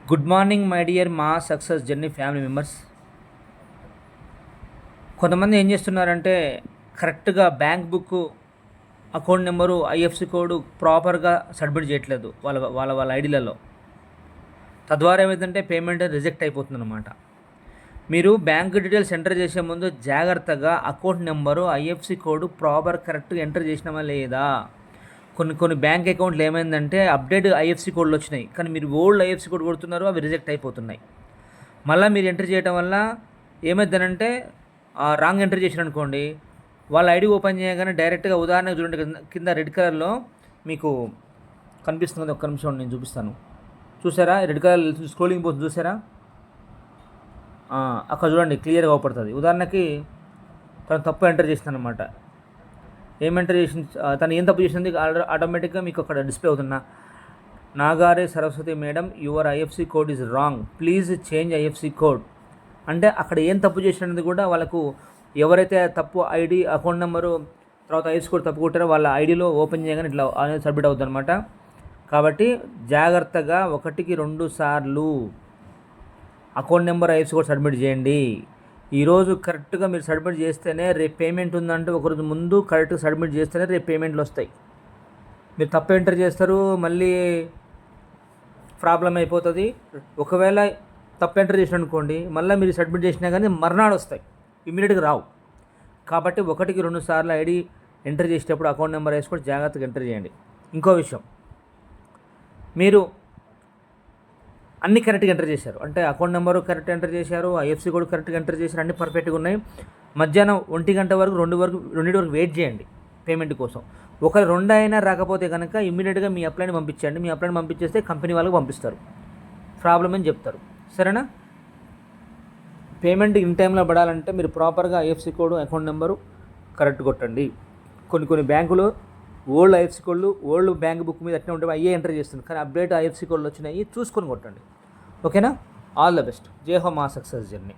Good morning my dear మా success journey family members. కొంతమంది ఏం చేస్తున్నారంటే కరెక్ట్గా bank book, account number, IFC code ప్రాపర్గా సబ్మిట్ చేయట్లేదు వాళ్ళ వాళ్ళ వాళ్ళ ఐడీలలో. తద్వారా ఏమైందంటే పేమెంట్ రిజెక్ట్ అయిపోతుంది అనమాట. మీరు బ్యాంక్ డీటెయిల్స్ ఎంటర్ చేసే ముందు జాగ్రత్తగా account number, IFC code proper కరెక్ట్గా ఎంటర్ చేసినామా లేదా. కొన్ని బ్యాంక్ అకౌంట్లు ఏమైందంటే అప్డేట్ ఐఎఫ్సి కోడ్లు వచ్చినాయి, కానీ మీరు ఓల్డ్ ఐఎఫ్సి కోడ్ కొడుతున్నారు, అవి రిజెక్ట్ అయిపోతున్నాయి. మళ్ళీ మీరు ఎంటర్ చేయడం వల్ల ఏమైందనంటే రాంగ్ ఎంటర్ చేసిరనుకోండి, వాళ్ళ ఐడి ఓపెన్ చేయగానే డైరెక్ట్గా ఉదాహరణకు చూడండి, కింద రెడ్ కలర్లో మీకు కనిపిస్తుంది. ఒక్క నిమిషం నేను చూపిస్తాను. చూసారా రెడ్ కలర్ స్క్రోలింగ్ పోతుంది చూసారా, అక్కడ చూడండి క్లియర్గా అవపడుతుంది. ఉదాహరణకి తను తప్పు ఎంటర్ చేసింది అనమాట. ఏం ఎంటర్ చేసింది, తను ఏం తప్పు చేసింది ఆటోమేటిక్గా మీకు అక్కడ డిస్ప్లే అవుతున్నా. Nagare Saraswati madam, your IFC code is wrong, please change IFC code. అంటే అక్కడ ఏం తప్పు చేసినది కూడా వాళ్ళకు ఎవరైతే తప్పు ఐడి, అకౌంట్ నెంబరు, తర్వాత ఐఎఫ్సి కోడ్ తప్పు కొట్టారో వాళ్ళ ఐడిలో ఓపెన్ చేయగానే ఇట్లా అనేది సబ్మిట్ అవుతుంది అనమాట. కాబట్టి జాగ్రత్తగా 1కి 2 సార్లు account number, IFC code submit చేయండి. ఈరోజు కరెక్ట్గా మీరు సబ్మిట్ చేస్తేనే రేపు పేమెంట్ ఉందంటే ఒకరోజు ముందు కరెక్ట్గా సబ్మిట్ చేస్తేనే రేపు పేమెంట్లు వస్తాయి. మీరు తప్పు ఎంటర్ చేస్తారు, మళ్ళీ ప్రాబ్లం అయిపోతుంది. ఒకవేళ తప్పు ఎంటర్ చేసిన అనుకోండి, మళ్ళీ మీరు సబ్మిట్ చేసినా కానీ మర్నాడు వస్తాయి, ఇమీడియట్గా రావు. కాబట్టి 1కి 2 సార్లు ఐడి ఎంటర్ చేసేటప్పుడు అకౌంట్ నెంబర్ వేసుకొని జాగ్రత్తగా ఎంటర్ చేయండి. ఇంకో విషయం, మీరు అన్నీ కరెక్ట్గా ఎంటర్ చేశారు అంటే అకౌంట్ నెంబరు కరెక్ట్ ఎంటర్ చేశారు, ఐఎఫ్సి కోడ్ కరెక్ట్గా ఎంటర్ చేశారు, అన్నీ పర్ఫెక్ట్గా ఉన్నాయి. మధ్యాహ్నం 1 గంట వరకు 2 వరకు వెయిట్ చేయండి పేమెంట్ కోసం. ఒకవేళ 2 అయినా రాకపోతే కనుక ఇమ్మీడియట్గా మీ అప్లైని పంపించండి. మీ అప్లైని పంపించేస్తే కంపెనీ వాళ్ళకి పంపిస్తారు, ప్రాబ్లం అని చెప్తారు. సరేనా? పేమెంట్ ఇన్ టైంలో పడాలంటే మీరు ప్రాపర్గా IFC code, account number correct కొట్టండి. కొన్ని బ్యాంకులు ఓల్డ్ ఐఎఫ్సి కోడ్లు, ఓల్డ్ బ్యాంక్ బుక్ మీద అట్నే ఉంటే అయ్యే ఎంటర్ చేస్తుంది, కానీ అప్డేట్ ఐఎఫ్సి కోడ్లు వచ్చినాయి, చూసుకొని కొట్టండి. ఓకేనా? All the best. జై హో మా సక్సెస్ జర్నీ.